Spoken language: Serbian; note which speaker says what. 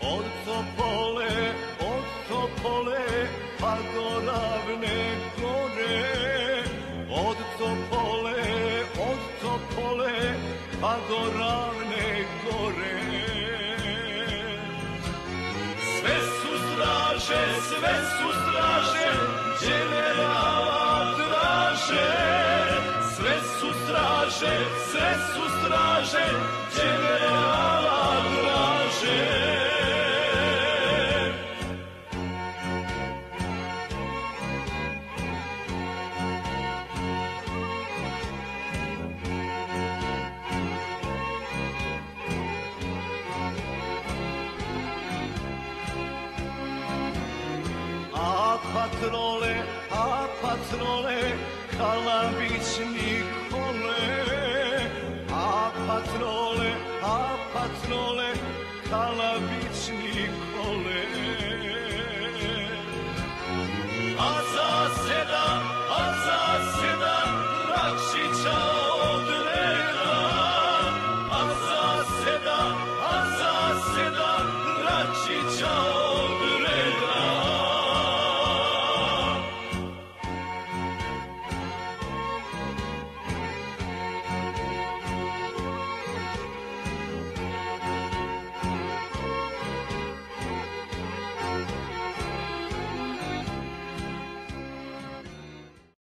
Speaker 1: od Topole pa do Ravne gore, od Topole pa do Ravne gore. Sve su straže, generala traže. Sve su straže, generala traže. A patrole, Kalabić Nikole. A patrole, Kalabić Nikole.